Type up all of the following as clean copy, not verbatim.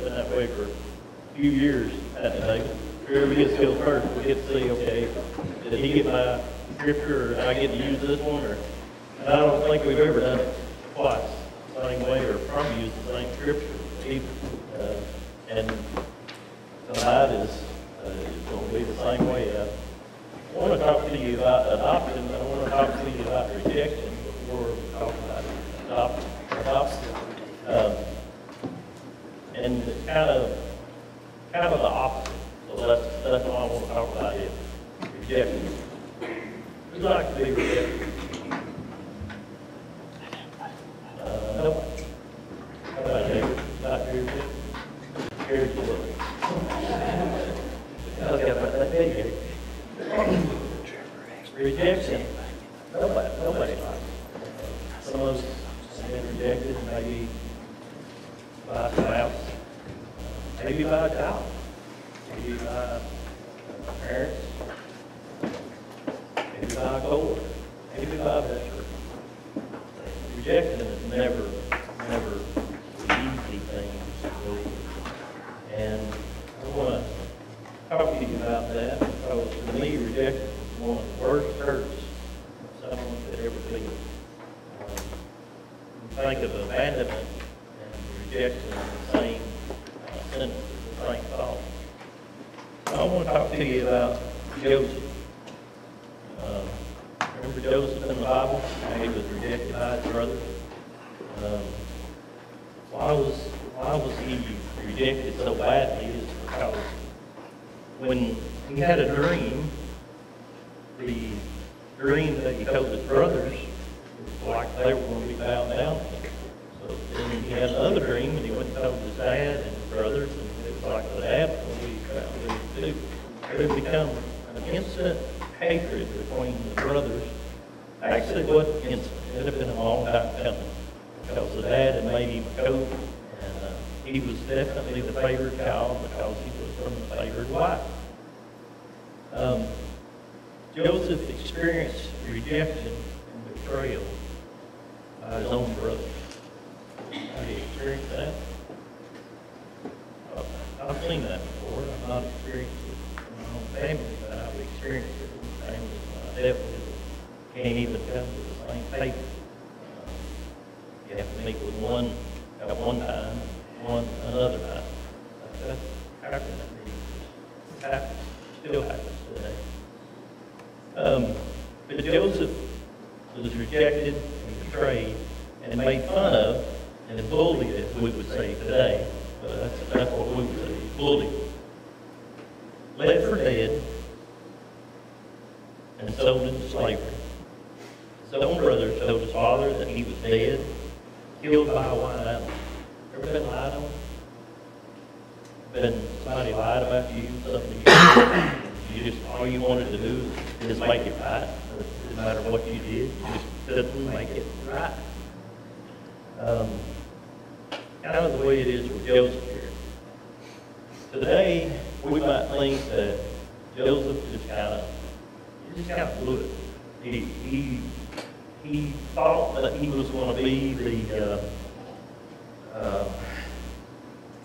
been that way for a few years, hasn't it, David? Whoever gets killed first, we get to see, okay, did he get my scripture, or did I get to use this one? Or, and I don't think we've ever done it twice, the same way, or probably used the same scripture either. And tonight is going to be the same way. I want to talk to you about adoption, but I want to talk to you about rejection before we talk about adoption. And it's kind of the opposite. So that's what I want to talk about is rejection. Who'd like to be rejected? Nobody. How about David? Not very good. Very good. I was got that big here. Rejection. Nobody likes it. Some of us have been rejected, maybe by a spouse, maybe by a child, maybe by parents, maybe by a coworker, maybe by a best friend. Rejection is never an easy thing to go through. And I want to talk to you about that because for me, rejection is one of the worst hurts someone could ever feel. Think of abandonment and rejection in the same sentence, the same thought. I want to talk to you about Joseph. Remember Joseph in the Bible? How he was rejected by his brothers. Why was he rejected so badly? Is because when he had a dream, the dream that he told his brothers was like they were going to be bound down to him. So then he had another dream, and he went and told his dad and his brothers, and it was like the dad was going to be bound to him too. It had become an instant hatred between the brothers. Actually, it wasn't instant. It had been a long time coming because the dad had made him a coat, and he was definitely the favored child because he was from the favored wife. Joseph experienced rejection and betrayal by his own brothers. Have you experienced that? I've seen that before. I've not experienced it in my own family, but I've experienced it in families I dealt with. Can't even come to the same table. You have to meet with one at one time, one another time. That's how can that be? It happens. Still happens today. But Joseph was rejected and betrayed and made fun of and bullied, as we would say today. But that's what we would say, bullied. Left for dead and sold into slavery. His own brothers told his father that he was dead, killed by a wild animal. Ever been lied on? Been somebody lied about you, something you just, all you wanted to do is make it right. It didn't matter what you did, you just couldn't make it right. Kind of the way it is with Joseph here. Today, we might think that Joseph just kind of blew it. He thought that he was going to be the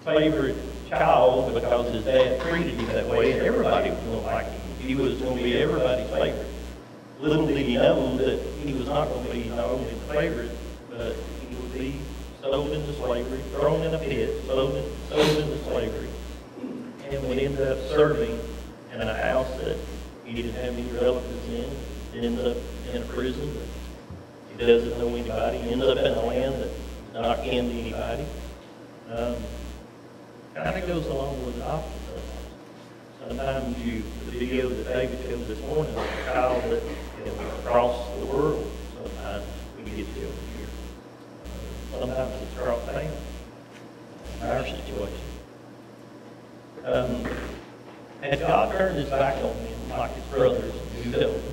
favorite child because his dad treated him that way, and everybody was going to like him. He was going to be everybody's favorite. Little did he know that he was not going to be not only the favorite, but he would be sold into slavery, thrown in a pit, sold into slavery, and would end up serving in a house that he didn't have any relatives in, ends up in a prison. He doesn't know anybody. He ends up in a land that's not kin to anybody. Kind of goes along with adoption. Sometimes the video that David showed this morning of a child that across the world, sometimes we get children here. Sometimes it's across town. Our situation. Had God turned his back on him like his brothers and killed him?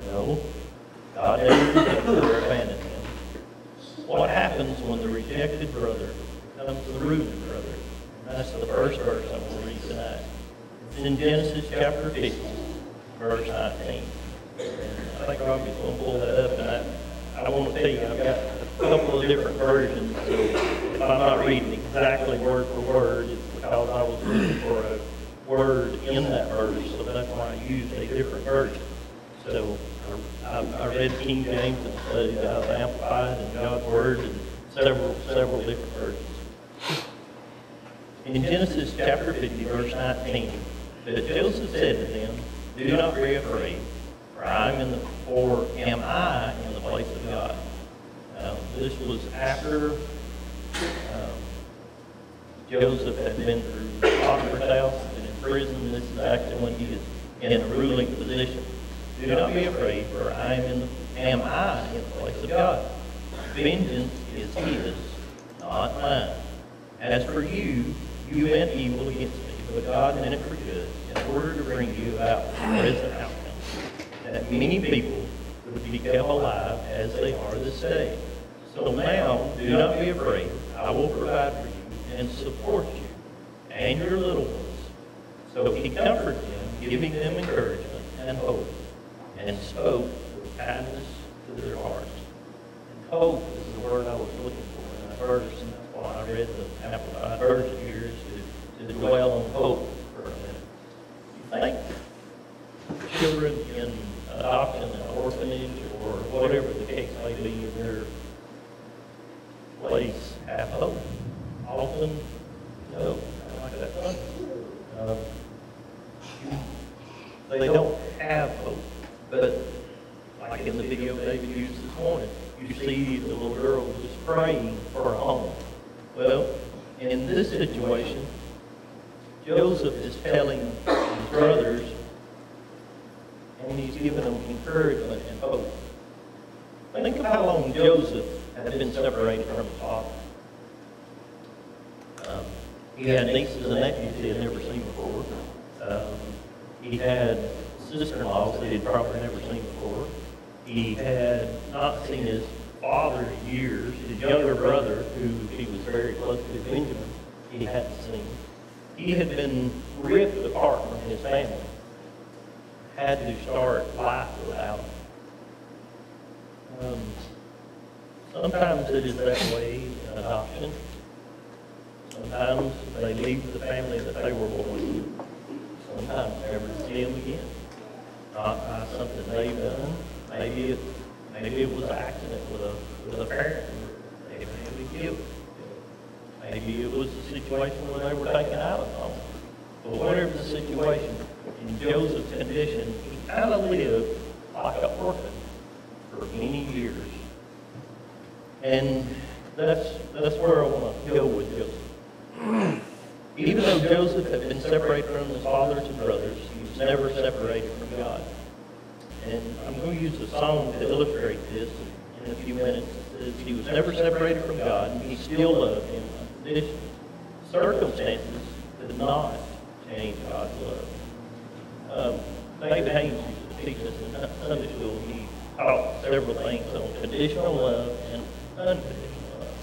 No. God never rejected or abandoned him. What happens when the rejected brother becomes the rooted brother? And that's the first verse I want to read tonight. It's in Genesis chapter 50, verse 19. And I think Robbie's going to pull that up, and I want to tell you, I've got couple of different versions, so if I'm not reading exactly word for word, it's because I was looking for a word in that verse, so that's why I used a different version. So I read King James and studied out the Amplified and God's Word and several different versions. In Genesis chapter 50, verse 19, that Joseph said to them, "Do not be afraid, for am I in the place of God?" This was after Joseph had been through Potiphar's house and in prison. This is actually when he is in a ruling position. "Do not be afraid, for am I in the place of God? Vengeance is his, not mine. As for you, you meant evil against me, but God meant it for good, in order to bring you about the present outcome, that many people would be kept alive as they are this day. So now, do not be afraid. I will provide for you and support you and your little ones." So he comforted them, giving them encouragement and hope, and spoke with kindness to their hearts. And hope is the word I was looking for in that verse, and that's why I read the Amplified version here, is to dwell on hope for a minute. You think children in adoption and orphanage, or whatever the case may be in their place, have hope? Often, no. I like that one. They don't have hope. But like in the video David used this morning, you see the little girl just praying for a home. Well, in this situation, Joseph is telling his brothers, and he's giving them encouragement and hope. Think of how long Joseph had been separated from his father. He had nieces and nephews he had never seen before. He had sister-in-laws that he'd probably never seen before. He had not seen his father in years. His younger brother, who he was very close to, Benjamin, he hadn't seen. He had been ripped apart from his family. Had to start life without him. Sometimes it is that way in adoption. Sometimes they leave the family that they were born in. Sometimes never to see them again. Not by something they've done. Maybe it was an accident with a parent. Maybe they were killed. Maybe it was a situation where they were taken out of home. But whatever the situation, in Joseph's condition, he kind of lived like an orphan for many years. And that's where I want to go with Joseph. Even though Joseph had been separated from his fathers and brothers, he was never separated from God. And I'm going to use a song to illustrate this in a few minutes. It says, he was never separated from God, and he still loved him unconditionally. Circumstances did not change God's love. David Haynes used to teach us in Sunday school. He taught several things on conditional love and unconditional love.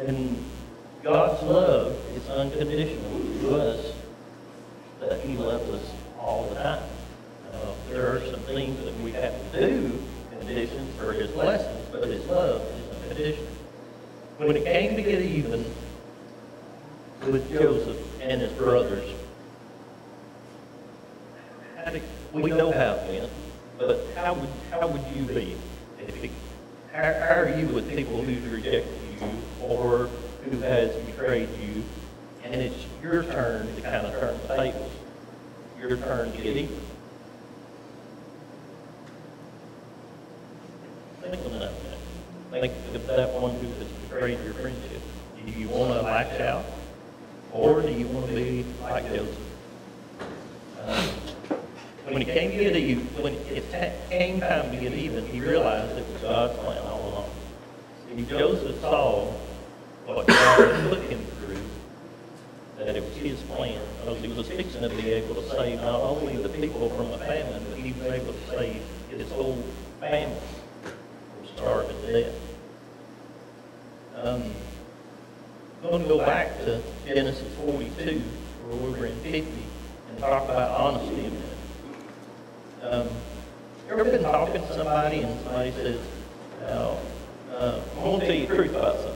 And God's love is unconditional to us, that he loves us all the time. There are some things that we have to do, conditions for his blessings, but his love is unconditional. When it came to get even with Joseph and his brothers, we know how it went, but how would you be? How are you with people who've rejected you or who has betrayed you, and it's your turn to kind of turn the tables, your turn to get even? Think of that. Think of that one who has betrayed your friendship. Do you want to lash out, or do you want to be like Joseph? When it came to get even, when it came time to get even, he realized it was God's plan all along. See, Joseph saw what God had put him through, that it was his plan, because he was fixing to be able to save not only the people from a famine, but he was able to save his whole family from starving to death. I'm going to go back to Genesis 42, where we were in 50, and talk about honesty a minute. You ever been talking to somebody and somebody says, "Well, I'm going to tell you the truth about something.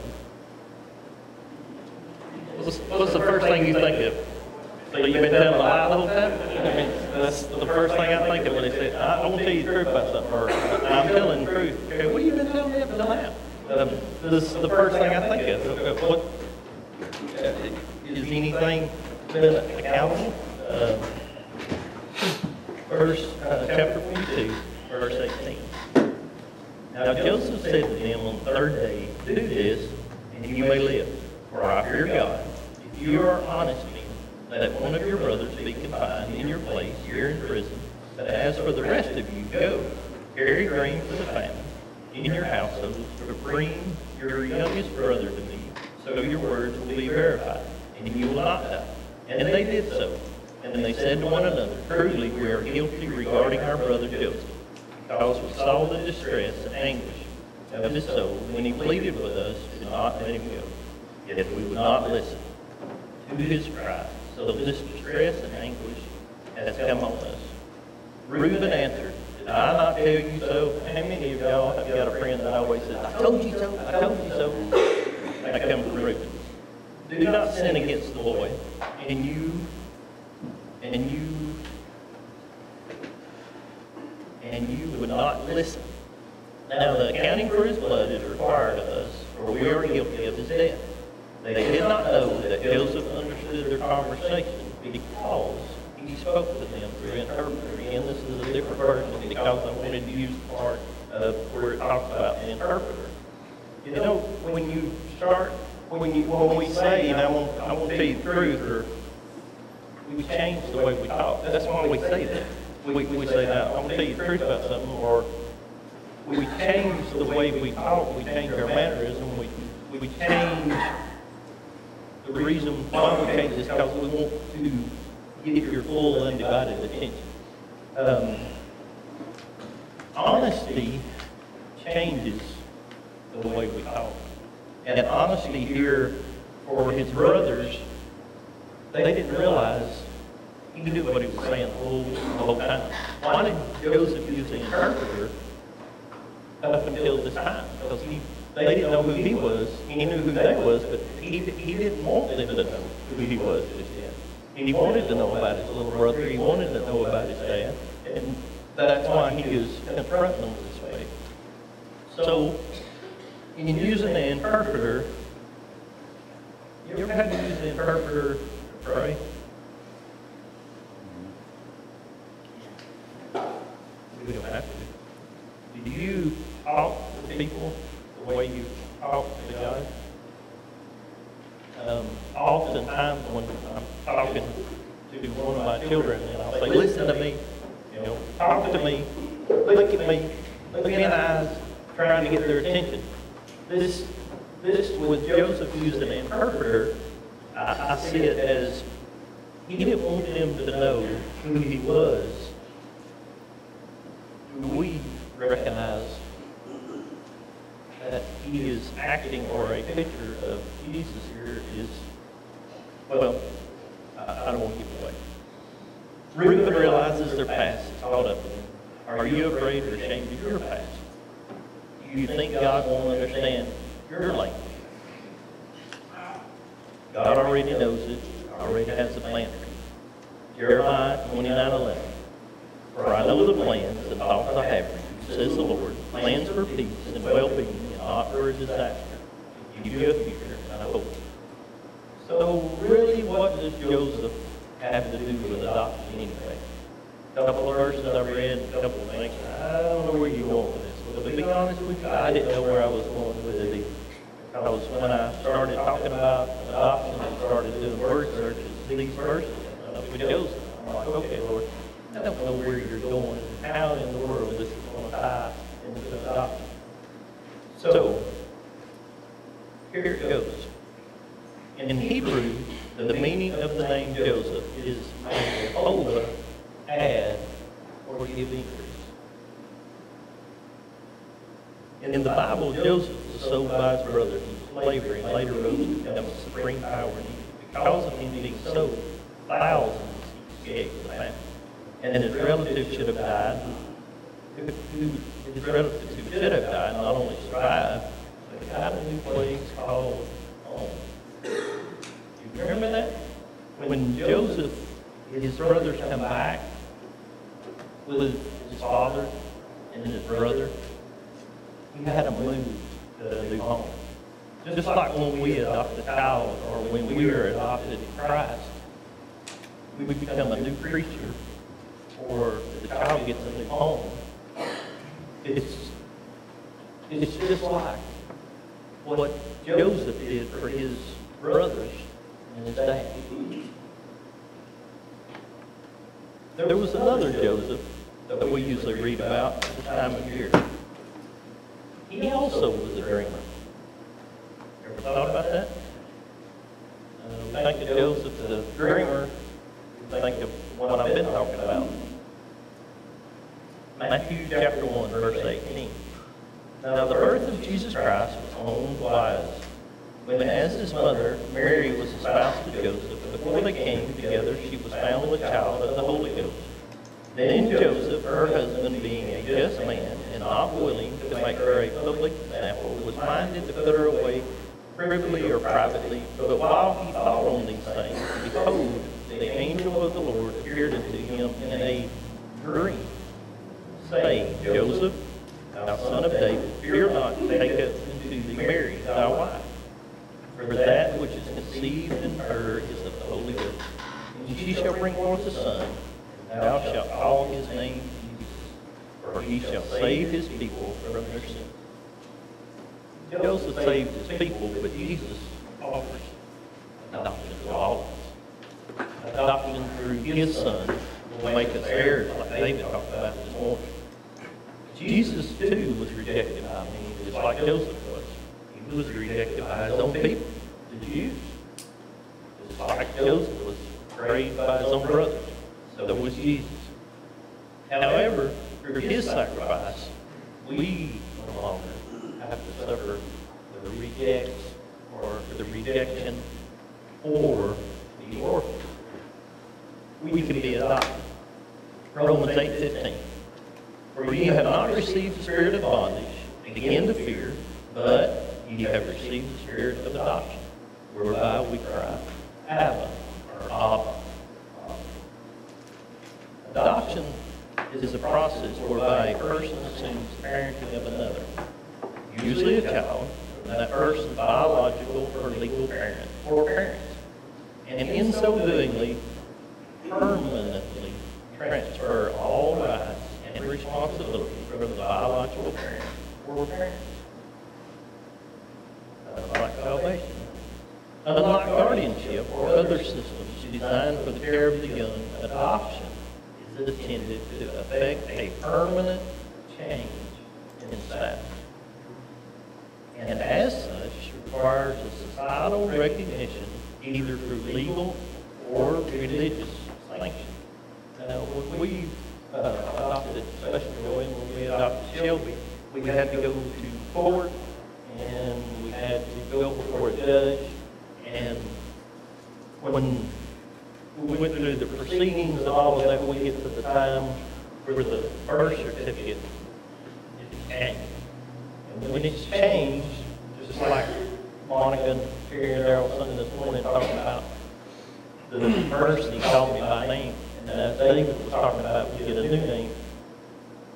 What's the first thing you think of? So you've been telling a lie the whole time? I mean, that's the first thing I think of when they say, I won't tell you the truth about something, or I'm telling the truth. Okay, what have you been telling me up until now? This is the first thing I think of. What, is anything been accountable? Chapter 42, verse 18. Now Joseph said to them on the third day, do this, and you may live, for I fear God. If you are honest men, let one of your brothers be confined in your place here in prison. But as for the rest of you, go, carry grain for the famine in your households, to bring your youngest brother to me, so your words will be verified, and you will not die. And they did so. And they said to one another, truly we are guilty regarding our brother Joseph, because we saw the distress and anguish of his soul when he pleaded with us to not let him go. Yet we would not listen to his cry. So this distress and anguish has come on us. Reuben answered, did I not tell you so? How many of y'all have got a friend that always says, I told you so, I told you so? That comes from Reuben. Do not sin against the boy, and you would not listen. Now the accounting for his blood is required of us, for we are guilty of his death. They did not know that Joseph understood their conversation because he spoke to them through an interpreter. Again, this is a different version because I wanted to use the part of where it talks about the interpreter. You know, when you start, when we say, and I won't tell you the truth, or we change the way we talk. That's why we say that. We say, now, I'm going to tell you the truth about something, or we change the way we talk, we change our mannerism, we change the reason why we change is because we want to get your full undivided attention. Honesty changes the way we talk. And honesty here for his brothers, they didn't realize he knew what he was saying the whole time. Why did Joseph use the interpreter up until this time? Because they didn't know who he was. He knew who they was, but he didn't want them to know who he was just yet. And he wanted to know about his little brother. He wanted to know about his dad. And that's why he was confronting them this way. So, in using the interpreter, you ever had to use the interpreter to pray? We don't have to. Do you talk to people the way you talk to God? Oftentimes when I'm talking to one of my children and I'll say, listen to me, talk to me, look at me, look me in the eyes, trying to get their attention. This with Joseph using an interpreter, I see it as he didn't want them to know who he was. We recognize that he is acting, or a picture of Jesus here is, well, I don't want to give it away. Reuben realizes their past is caught up with him. Are you afraid or ashamed of your past? Do you think God won't understand your language? God already knows it, already has a plan for you. Jeremiah 29:11. For I know the plans and thoughts I have for you, says the Lord, plans for peace and well-being and not for a disaster, to give you a future and a hope. So really, what does Joseph have to do with adoption anyway? A couple of verses I read, a couple of things. I don't know where you're going with this. But to be honest with you, I didn't know where I was going with it either. Because when I started talking about adoption and started doing word searches, these verses with Joseph, I'm like, okay, Lord, I don't know where you're going and how in the world this is going to tie into adoption. So, here it goes. In Hebrew, the meaning of the name Joseph is Jehovah, add, or give increase. In the Bible, Joseph was sold by his brothers into slavery and later rose to become a supreme power in Egypt. Because of him being sold, thousands escaped the famine. And his relatives should have died. His relatives who should have died not only survived, got a new place called home. You remember that? When Joseph, his brothers come back with his father and his brother, he had to move to a new home. Just like when we adopt a child or when we are adopted in Christ, we become a new creature or the child gets a new home. It's just like what Joseph did for his brothers and his dad. There was another Joseph that we usually read about this time of year. He also was a dreamer. Ever thought about that? We think of Joseph the dreamer, we think of what I've been talking about. Matthew chapter 1, verse 18. Now the birth of Jesus Christ was on wise, when as his mother, Mary, was espoused to Joseph, before they came together, she was found with child of the Holy Ghost. Then Joseph, her husband, being a just man, and not willing to make her a public example, was minded to put her away privily or privately. But while he thought on these things, behold, the angel of the Lord appeared unto him in a dream, saying, Joseph, thou son of David, fear not to take up unto thee Mary, thy wife. For that which is conceived in her is of the Holy Ghost. And she shall bring forth a son, and thou shalt call his name Jesus, for he shall save his people from their sins. Joseph saved his people, but Jesus offers adoption to all of us. Adoption through his son will make us heirs, like David talked about this morning. Jesus, too, was rejected by many, just like Joseph was. He was rejected by his own people, the Jews. Just like Joseph was betrayed by his own brothers, so was Jesus. However, through his sacrifice, we no longer have to suffer the rejects or the rejection or the orphan. We can be adopted. Romans 8:15. For you have not received the spirit of bondage, again to fear, but you have received the spirit of adoption, whereby we cry, Abba, or Abba. Adoption is a process whereby a person assumes the parenting of another, usually a child, and that person's biological or legal parent or parents, and in so doing, permanently transfer all rights and responsibility from the biological parent or parents. Unlike salvation, unlike guardianship or other systems designed for the care of the young, adoption is intended to effect a permanent change in status, and as such requires a societal recognition either through legal or religious sanction. Now, when we adopted Special Joy, when we adopted Shelby, we had to go to court, and we had to go before a judge, and when we went through the proceedings and all of that, we get to the time where the birth certificate is changed. And when it's changed, just like Monica and Terry and Daryl Sunday this morning talking about the person, he called me by name. And as David was talking about, we get a new name,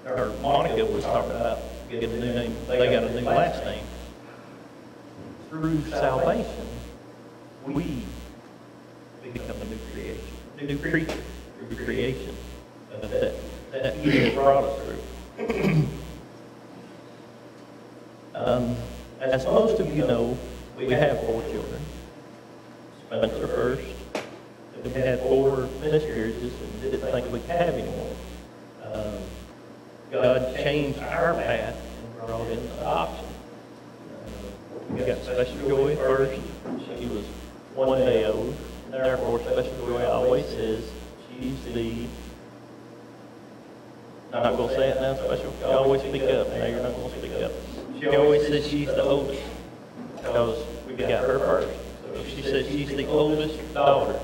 or Monica was talking about get a new name, they got a new last name. Through salvation, we become a new creation, a new creature, through creation that He has brought us through. As most of you know, we have 4 children. Spencer first. We had 4 miscarriages and didn't think we could have any more. God changed our path and brought in adoption. We got Special Joy first. She was 1 day old. And therefore, Special Joy always says she's the... I'm not going to say it now, Special. You always speak up. Now you're not going to speak up. She always says she's the oldest because we got her first. So she says she's the oldest daughter.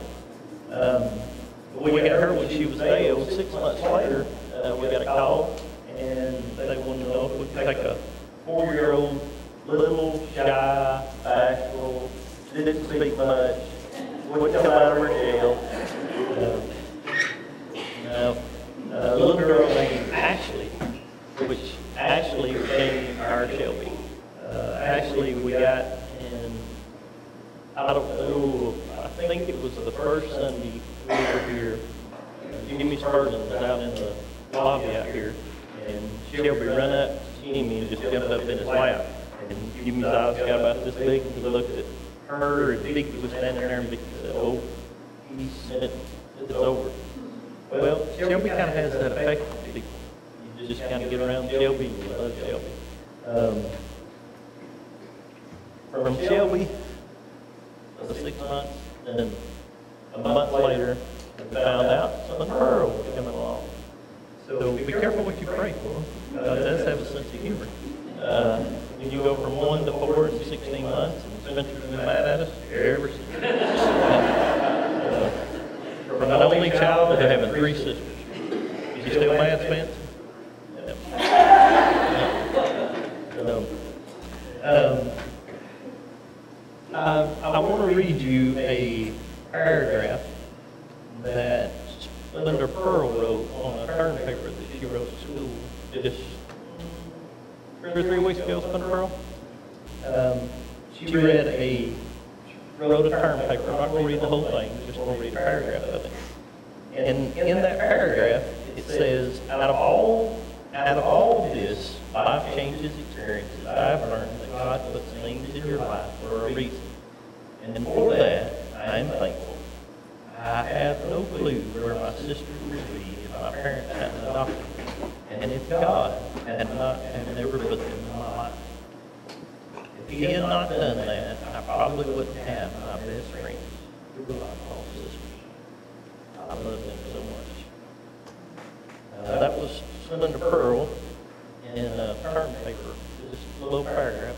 We got her when she was a day old. 6 months later, we got a call, and they wanted to know if we could take a 4-year-old little, shy, bashful, didn't speak much, wouldn't come out of her shell. A little girl named Ashley, which Ashley became our Shelby. Ashley we got in, I don't know, I think it was the first Sunday we were here. Jimmy Spurgeon was out in the lobby out here, and Shelby ran up to Jimmy and just jumped up in his lap. And Jimmy's eyes got about this big, and he looked at her, and Vicky was standing there, and Vicky said, "Oh, he said it's over." Well, Shelby kind of has that effect on people. You just kind of get around Shelby, you love Shelby. From Shelby, the 6 months, and then a month later, we found out son Pearl was coming along. So be careful what you pray for. God does have a sense of humor. When you go from 1 to 4 in 16 months, and Spencer's been mad at us ever since. From an only child to having 3 sisters. Is he still mad, Spence? I want to read you a paragraph that Linda Pearl wrote on a term paper that she wrote at school just 2 or 3 weeks ago, Linda Pearl. She wrote a term paper. I'm not going to read the whole thing, just going to read a paragraph of it. And in that paragraph, it says, out of all of this life changes experiences, I've learned that God puts things in your life for a reason. And for that, I am thankful. I have no clue where my sister would be if my parents hadn't adopted me, and if God had never put them in my life. If He had not done that, I probably wouldn't have my best friends, who I call sisters. I love them so much. That was Linda Pearl in a term paper, just a little paragraph.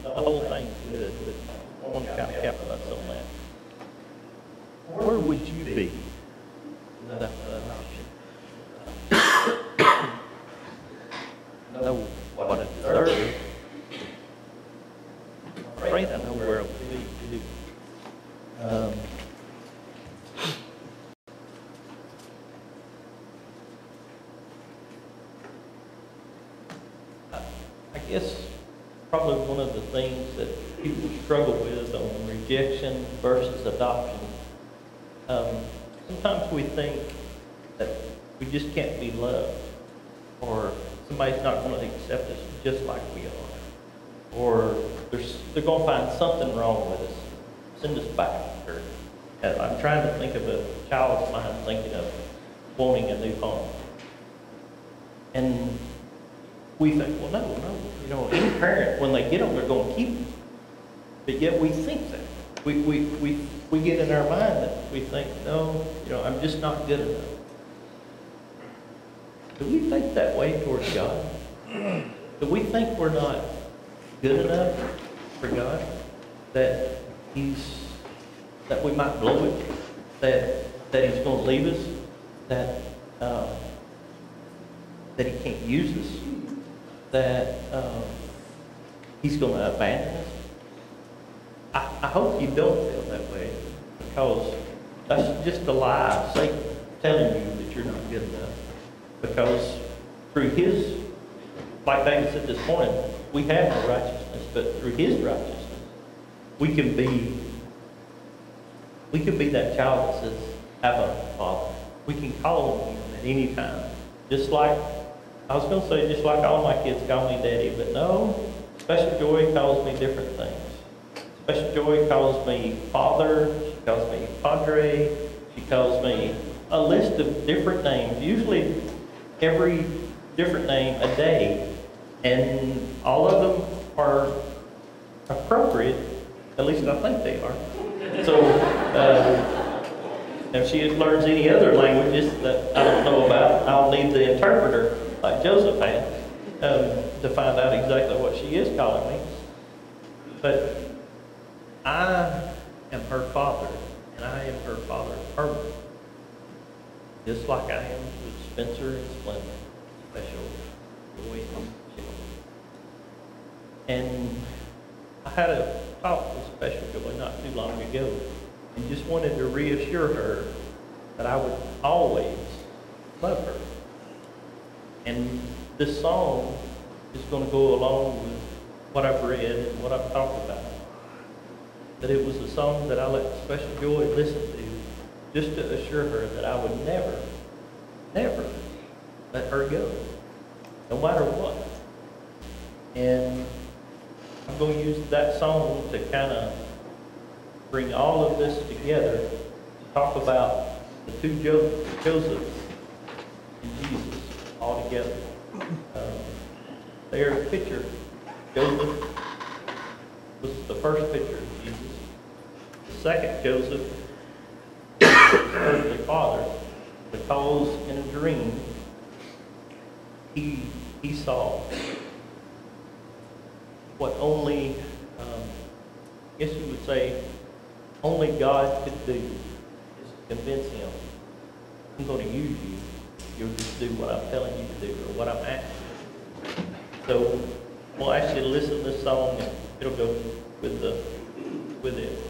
The whole thing's good, but I want to kind of capitalize on that. Where would you be without that option? Know what I deserve. I'm afraid I know where I would be too. I guess probably one of the things that people struggle with on rejection versus adoption. Sometimes we think that we just can't be loved, or somebody's not going to accept us just like we are, or they're going to find something wrong with us, send us back. Or I'm trying to think of a child of mine thinking of wanting a new home, and we think, well, no, any parent when they get them, they're going to keep them, but yet we think that. We get in our mind that we think, no, I'm just not good enough. Do we think that way towards God? Do we think we're not good enough for God? That we might blow it? That He's going to leave us? That He can't use us? That He's going to abandon us? I hope you don't feel that way, because that's just a lie of Satan telling you that you're not good enough. Because through His, like David said this morning, we have no righteousness, but through His righteousness, we can be that child that says, Abba, Father. We can call on Him at any time. Just like, I was going to say, just like all my kids call me Daddy, but no, Special Joy calls me different things. Special Joy calls me Father, she calls me Padre, she calls me a list of different names, usually every different name a day, and all of them are appropriate, at least I think they are. So, if she learns any other languages that I don't know about, I'll need the interpreter, like Joseph had, to find out exactly what she is calling me. But I am her father, and I am her father permanently. Just like I am with Spencer and Splendor, Special Joy and Shiloh. And had a talk with Special Joy not too long ago, and just wanted to reassure her that I would always love her. And this song is going to go along with what I've read and what I've talked about. That it was a song that I let Special Joy listen to just to assure her that I would never, never let her go, no matter what. And I'm going to use that song to kind of bring all of this together, to talk about the two Josephs and Jesus all together. Their picture, Joseph was the first picture of Jesus. The second Joseph was his earthly father, because in a dream he saw what only, I guess you would say, only God could do, is to convince him, I'm going to use you. You'll just do what I'm telling you to do, or what I'm asking you to do. So we'll ask you to listen to this song, and it'll go with it.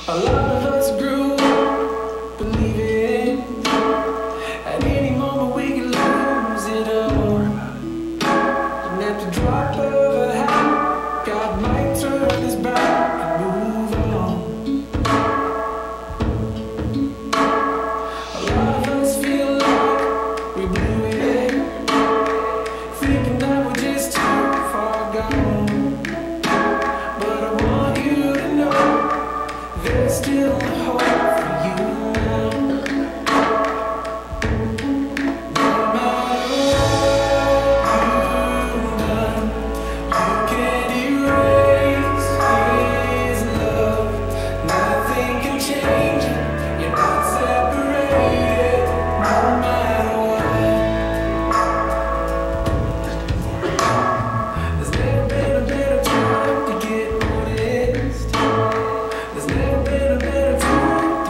A lot of us grew up believing at any moment we could lose it all. And at the drop of a hat, God might turn his back and move on. A lot of us feel like we blew it, thinking that we're just too far gone. But I want you to know there's still hope for you now. No matter what you've done, you can't erase his love. Nothing can change it. You're not separated, no matter what. There's never been a better time to get honest. There's never been a better time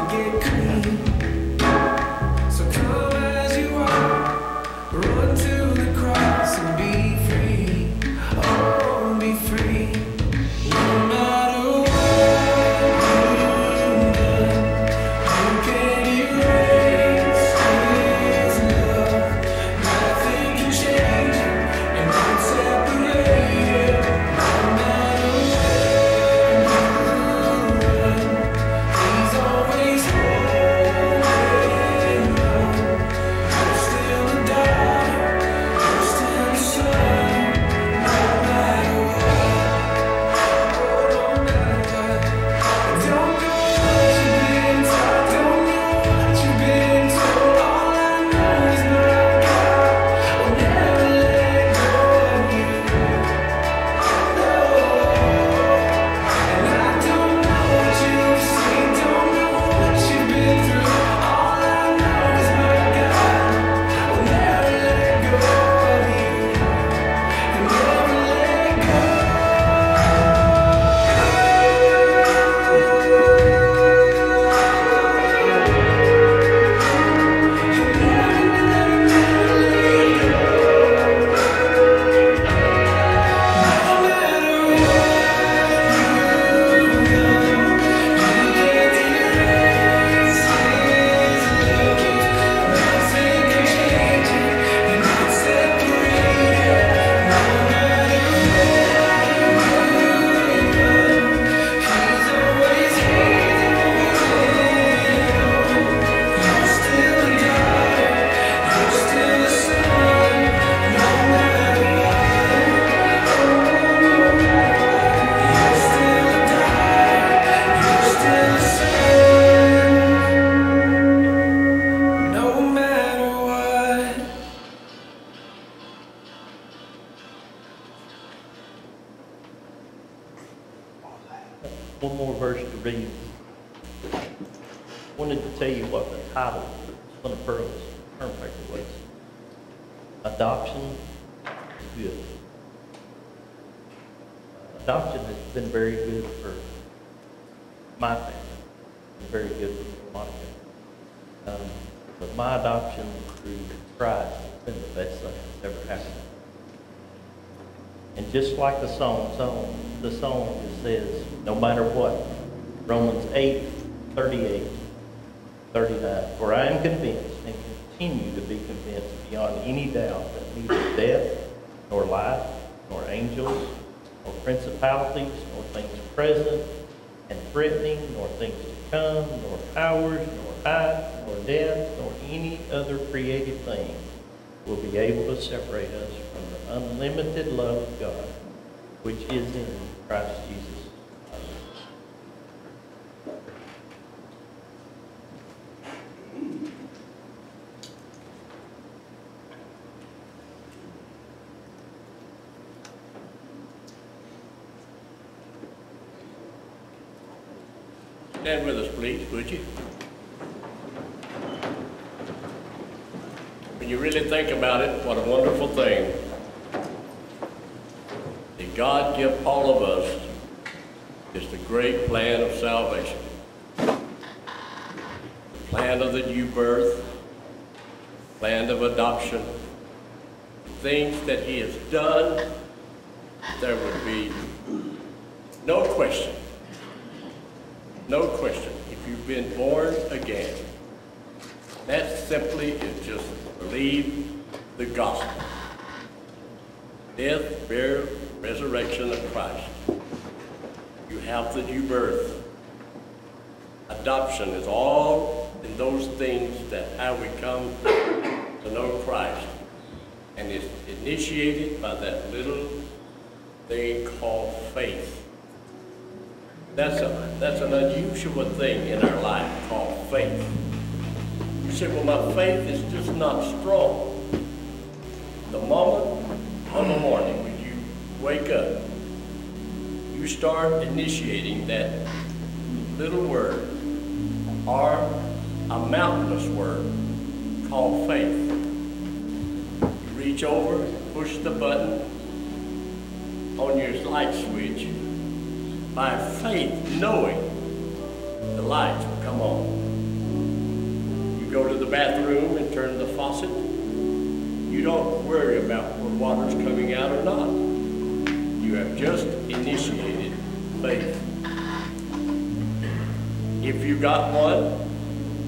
wanted to tell you what the title of one of Pearl's term paper was. Adoption is good. Adoption has been very good for my family. It's very good for Monica. But my adoption through Christ has been the best thing that's ever happened. And just like the song just says, no matter what, Romans 8:38, 39, for I am convinced and continue to be convinced beyond any doubt that neither death, nor life, nor angels, nor principalities, nor things present and threatening, nor things to come, nor powers, nor height, nor depth, nor any other created thing will be able to separate us from the unlimited love of God, which is in Christ Jesus. Stand with us, please, would you? When you really think about it, what a wonderful thing. That God give all of us is the great plan of salvation. The plan of the new birth, plan of adoption, things that He has done, there would be no question. No question, if you've been born again, that simply is just believe the gospel. Death, burial, resurrection of Christ. You have the new birth. Adoption is all in those things that how we come to know Christ. And it's initiated by that little thing called faith. That's an unusual thing in our life called faith. You say, well, my faith is just not strong. The moment of the morning when you wake up, you start initiating that little word, or a mountainous word called faith. You reach over, push the button on your light switch, by faith, knowing the lights will come on. You go to the bathroom and turn the faucet. You don't worry about where water's coming out or not. You have just initiated faith. If you got one,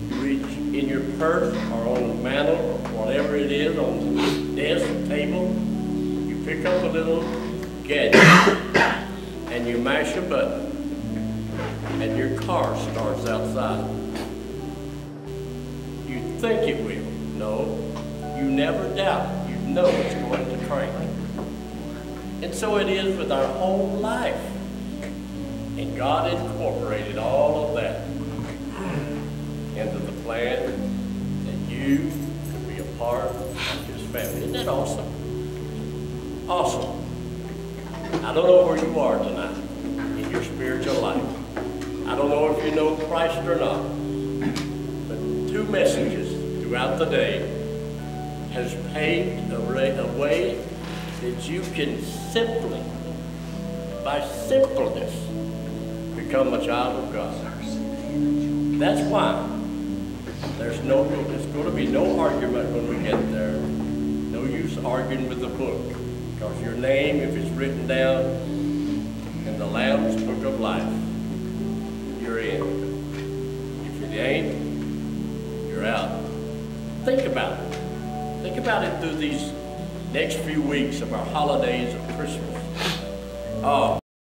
you reach in your purse or on the mantle or whatever it is, on the desk, table, you pick up a little gadget. And you mash a button, and your car starts outside. You think it will. No, you never doubt. You know it's going to crank. And so it is with our whole life. And God incorporated all of that into the plan that you could be a part of His family. Isn't that awesome? Awesome. I don't know where you are tonight in your spiritual life. I don't know if you know Christ or not. But 2 messages throughout the day has paved a way that you can simply, by simpleness, become a child of God. That's why there's going to be no argument when we get there. No use arguing with the book. Because your name, if it's written down in the Lamb's Book of Life, you're in. If it ain't, you're out. Think about it. Think about it through these next few weeks of our holidays of Christmas. Oh.